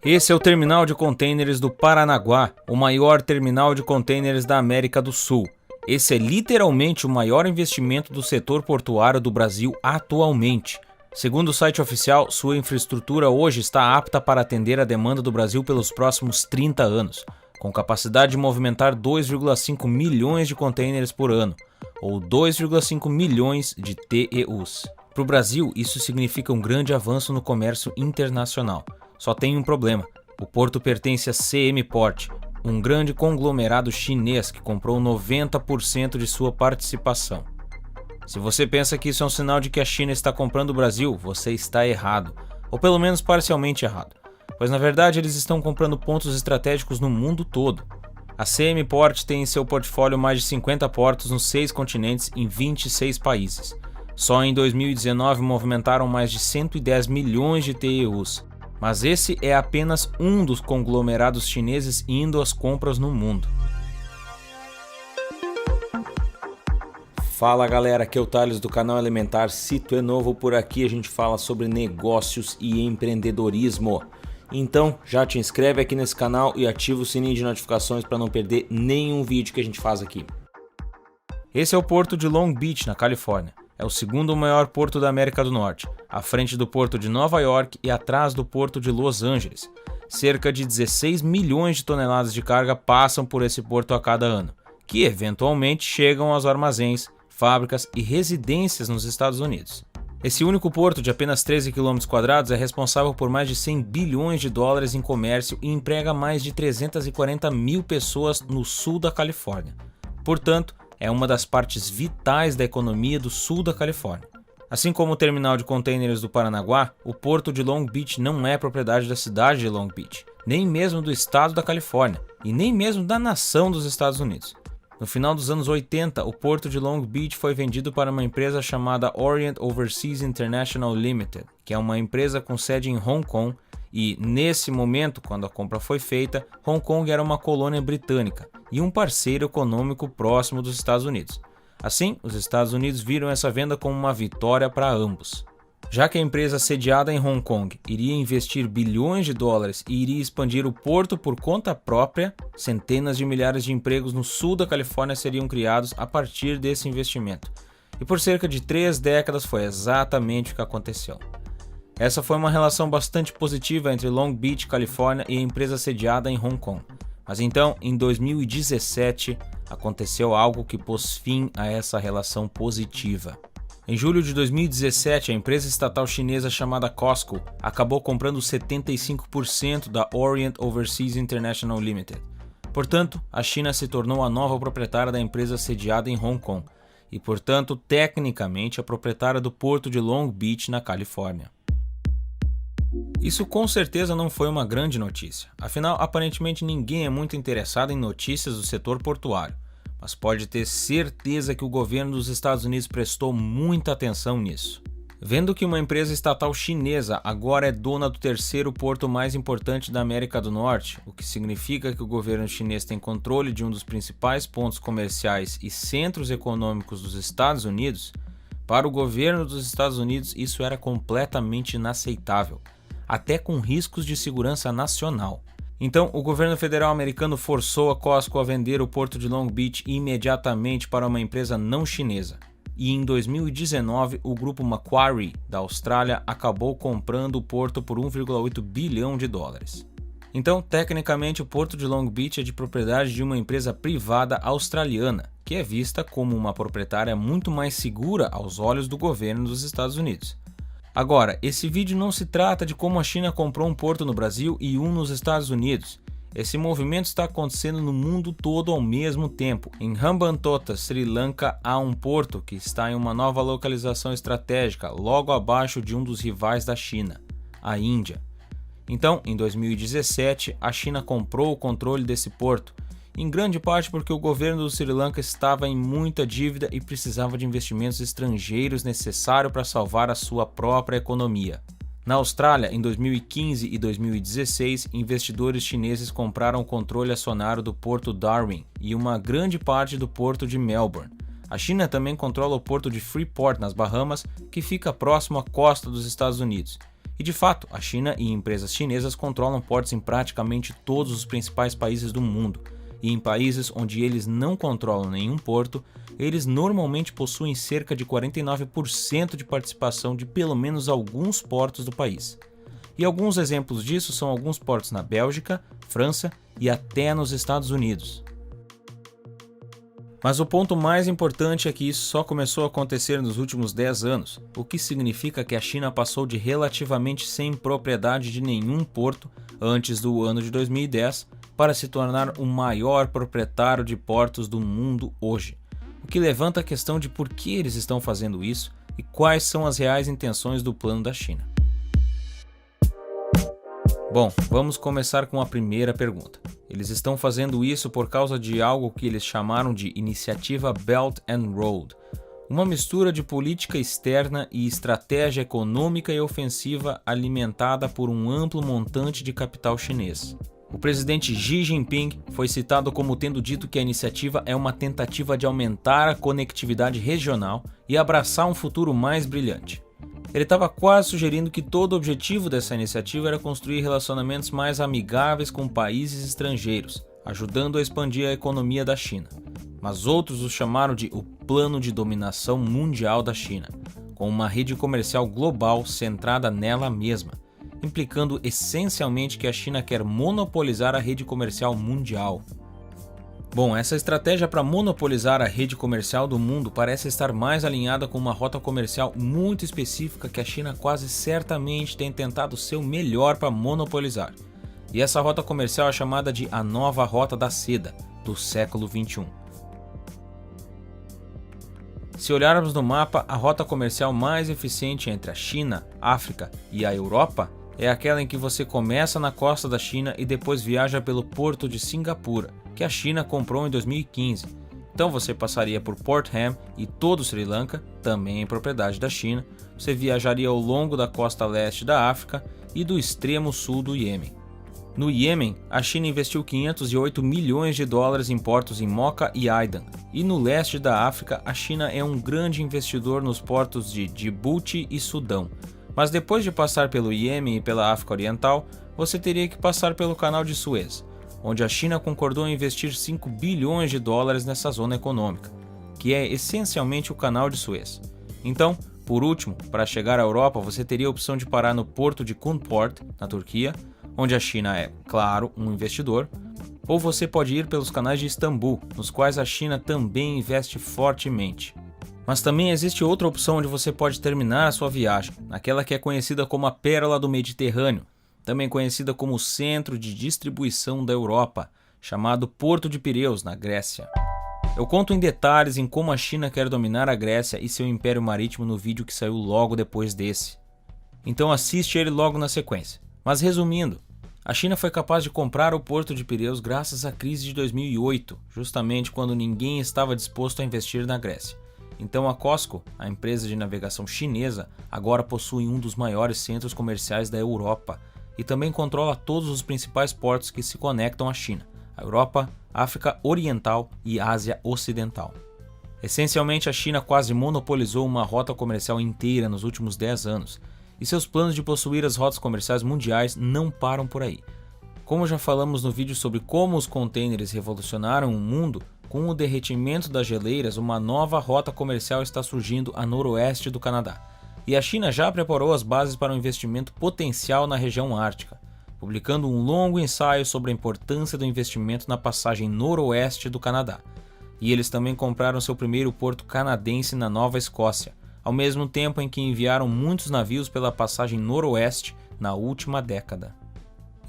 Esse é o terminal de contêineres do Paranaguá, o maior terminal de contêineres da América do Sul. Esse é literalmente o maior investimento do setor portuário do Brasil atualmente. Segundo o site oficial, sua infraestrutura hoje está apta para atender a demanda do Brasil pelos próximos 30 anos, com capacidade de movimentar 2,5 milhões de contêineres por ano, ou 2,5 milhões de TEUs. Para o Brasil, isso significa um grande avanço no comércio internacional. Só tem um problema: o porto pertence a CM Port, um grande conglomerado chinês que comprou 90% de sua participação. Se você pensa que isso é um sinal de que a China está comprando o Brasil, você está errado, ou pelo menos parcialmente errado, pois na verdade eles estão comprando pontos estratégicos no mundo todo. A CM Port tem em seu portfólio mais de 50 portos nos 6 continentes em 26 países. Só em 2019 movimentaram mais de 110 milhões de TEUs. Mas esse é apenas um dos conglomerados chineses indo às compras no mundo. Fala galera, aqui é o Thales do canal Elementar. Se tu é novo por aqui, a gente fala sobre negócios e empreendedorismo. Então já te inscreve aqui nesse canal e ativa o sininho de notificações para não perder nenhum vídeo que a gente faz aqui. Esse é o porto de Long Beach, na Califórnia. É o segundo maior porto da América do Norte, à frente do porto de Nova York e atrás do porto de Los Angeles. Cerca de 16 milhões de toneladas de carga passam por esse porto a cada ano, que eventualmente chegam aos armazéns, fábricas e residências nos Estados Unidos. Esse único porto de apenas 13 km² é responsável por mais de 100 bilhões de dólares em comércio e emprega mais de 340 mil pessoas no sul da Califórnia. Portanto, é uma das partes vitais da economia do sul da Califórnia. Assim como o terminal de contêineres do Paranaguá, o porto de Long Beach não é propriedade da cidade de Long Beach, nem mesmo do estado da Califórnia, e nem mesmo da nação dos Estados Unidos. No final dos anos 80, o porto de Long Beach foi vendido para uma empresa chamada Orient Overseas International Limited, que é uma empresa com sede em Hong Kong, e nesse momento, quando a compra foi feita, Hong Kong era uma colônia britânica e um parceiro econômico próximo dos Estados Unidos. Assim, os Estados Unidos viram essa venda como uma vitória para ambos. Já que a empresa sediada em Hong Kong iria investir bilhões de dólares e iria expandir o porto por conta própria, centenas de milhares de empregos no sul da Califórnia seriam criados a partir desse investimento. E por cerca de 3 décadas foi exatamente o que aconteceu. Essa foi uma relação bastante positiva entre Long Beach, Califórnia e a empresa sediada em Hong Kong. Mas então, em 2017, aconteceu algo que pôs fim a essa relação positiva. Em julho de 2017, a empresa estatal chinesa chamada COSCO acabou comprando 75% da Orient Overseas International Limited. Portanto, a China se tornou a nova proprietária da empresa sediada em Hong Kong e, portanto, tecnicamente a proprietária do porto de Long Beach, na Califórnia. Isso com certeza não foi uma grande notícia, afinal aparentemente ninguém é muito interessado em notícias do setor portuário, mas pode ter certeza que o governo dos Estados Unidos prestou muita atenção nisso. Vendo que uma empresa estatal chinesa agora é dona do terceiro porto mais importante da América do Norte, o que significa que o governo chinês tem controle de um dos principais pontos comerciais e centros econômicos dos Estados Unidos, para o governo dos Estados Unidos isso era completamente inaceitável, até com riscos de segurança nacional. Então, o governo federal americano forçou a COSCO a vender o porto de Long Beach imediatamente para uma empresa não chinesa. E em 2019, o grupo Macquarie, da Austrália, acabou comprando o porto por 1,8 bilhão de dólares. Então, tecnicamente, o porto de Long Beach é de propriedade de uma empresa privada australiana, que é vista como uma proprietária muito mais segura aos olhos do governo dos Estados Unidos. Agora, esse vídeo não se trata de como a China comprou um porto no Brasil e um nos Estados Unidos. Esse movimento está acontecendo no mundo todo ao mesmo tempo. Em Hambantota, Sri Lanka, há um porto que está em uma nova localização estratégica, logo abaixo de um dos rivais da China, a Índia. Então, em 2017, a China comprou o controle desse porto, em grande parte porque o governo do Sri Lanka estava em muita dívida e precisava de investimentos estrangeiros necessários para salvar a sua própria economia. Na Austrália, em 2015 e 2016, investidores chineses compraram o controle acionário do porto Darwin e uma grande parte do porto de Melbourne. A China também controla o porto de Freeport, nas Bahamas, que fica próximo à costa dos Estados Unidos. E de fato, a China e empresas chinesas controlam portos em praticamente todos os principais países do mundo. E em países onde eles não controlam nenhum porto, eles normalmente possuem cerca de 49% de participação de pelo menos alguns portos do país. E alguns exemplos disso são alguns portos na Bélgica, França e até nos Estados Unidos. Mas o ponto mais importante é que isso só começou a acontecer nos últimos 10 anos, o que significa que a China passou de relativamente sem propriedade de nenhum porto antes do ano de 2010 para se tornar o maior proprietário de portos do mundo hoje, o que levanta a questão de por que eles estão fazendo isso e quais são as reais intenções do plano da China. Bom, vamos começar com a primeira pergunta. Eles estão fazendo isso por causa de algo que eles chamaram de Iniciativa Belt and Road, uma mistura de política externa e estratégia econômica e ofensiva alimentada por um amplo montante de capital chinês. O presidente Xi Jinping foi citado como tendo dito que a iniciativa é uma tentativa de aumentar a conectividade regional e abraçar um futuro mais brilhante. Ele estava quase sugerindo que todo o objetivo dessa iniciativa era construir relacionamentos mais amigáveis com países estrangeiros, ajudando a expandir a economia da China. Mas outros o chamaram de o Plano de Dominação Mundial da China, com uma rede comercial global centrada nela mesma, implicando essencialmente que a China quer monopolizar a rede comercial mundial. Bom, essa estratégia para monopolizar a rede comercial do mundo parece estar mais alinhada com uma rota comercial muito específica que a China quase certamente tem tentado ser o melhor para monopolizar. E essa rota comercial é chamada de a nova rota da seda do século XXI. Se olharmos no mapa, a rota comercial mais eficiente entre a China, África e a Europa é aquela em que você começa na costa da China e depois viaja pelo porto de Singapura, que a China comprou em 2015. Então você passaria por Port Ham e todo o Sri Lanka, também em propriedade da China. Você viajaria ao longo da costa leste da África e do extremo sul do Iêmen. No Iêmen, a China investiu 508 milhões de dólares em portos em Mocha e Aden. E no leste da África, a China é um grande investidor nos portos de Djibouti e Sudão. Mas depois de passar pelo Iêmen e pela África Oriental, você teria que passar pelo Canal de Suez, onde a China concordou em investir 5 bilhões de dólares nessa zona econômica, que é essencialmente o Canal de Suez. Então, por último, para chegar à Europa, você teria a opção de parar no porto de Kunport, na Turquia, onde a China é, claro, um investidor, ou você pode ir pelos canais de Istambul, nos quais a China também investe fortemente. Mas também existe outra opção onde você pode terminar a sua viagem, naquela que é conhecida como a Pérola do Mediterrâneo, também conhecida como o centro de distribuição da Europa, chamado Porto de Pireus, na Grécia. Eu conto em detalhes em como a China quer dominar a Grécia e seu império marítimo no vídeo que saiu logo depois desse. Então assiste ele logo na sequência. Mas resumindo, a China foi capaz de comprar o Porto de Pireus graças à crise de 2008, justamente quando ninguém estava disposto a investir na Grécia. Então a COSCO, a empresa de navegação chinesa, agora possui um dos maiores centros comerciais da Europa e também controla todos os principais portos que se conectam à China, a Europa, África Oriental e Ásia Ocidental. Essencialmente, a China quase monopolizou uma rota comercial inteira nos últimos 10 anos, e seus planos de possuir as rotas comerciais mundiais não param por aí. Como já falamos no vídeo sobre como os contêineres revolucionaram o mundo, com o derretimento das geleiras, uma nova rota comercial está surgindo a noroeste do Canadá. E a China já preparou as bases para um investimento potencial na região ártica, publicando um longo ensaio sobre a importância do investimento na passagem noroeste do Canadá. E eles também compraram seu primeiro porto canadense na Nova Escócia, ao mesmo tempo em que enviaram muitos navios pela passagem noroeste na última década.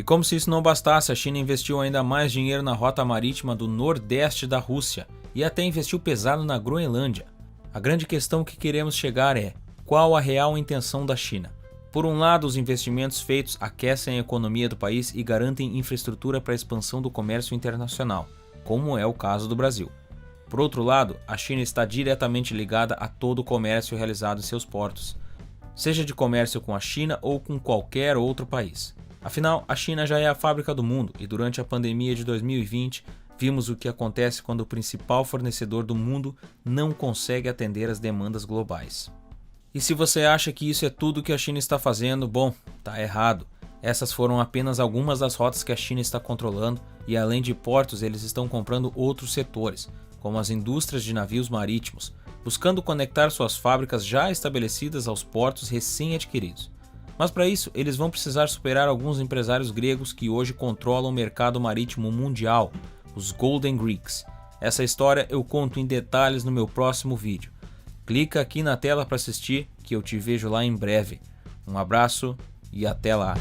E como se isso não bastasse, a China investiu ainda mais dinheiro na rota marítima do nordeste da Rússia e até investiu pesado na Groenlândia. A grande questão que queremos chegar é: qual a real intenção da China? Por um lado, os investimentos feitos aquecem a economia do país e garantem infraestrutura para a expansão do comércio internacional, como é o caso do Brasil. Por outro lado, a China está diretamente ligada a todo o comércio realizado em seus portos, seja de comércio com a China ou com qualquer outro país. Afinal, a China já é a fábrica do mundo e durante a pandemia de 2020 vimos o que acontece quando o principal fornecedor do mundo não consegue atender às demandas globais. E se você acha que isso é tudo que a China está fazendo, bom, tá errado. Essas foram apenas algumas das rotas que a China está controlando e além de portos eles estão comprando outros setores, como as indústrias de navios marítimos, buscando conectar suas fábricas já estabelecidas aos portos recém-adquiridos. Mas para isso eles vão precisar superar alguns empresários gregos que hoje controlam o mercado marítimo mundial, os Golden Greeks. Essa história eu conto em detalhes no meu próximo vídeo. Clica aqui na tela para assistir, que eu te vejo lá em breve. Um abraço e até lá!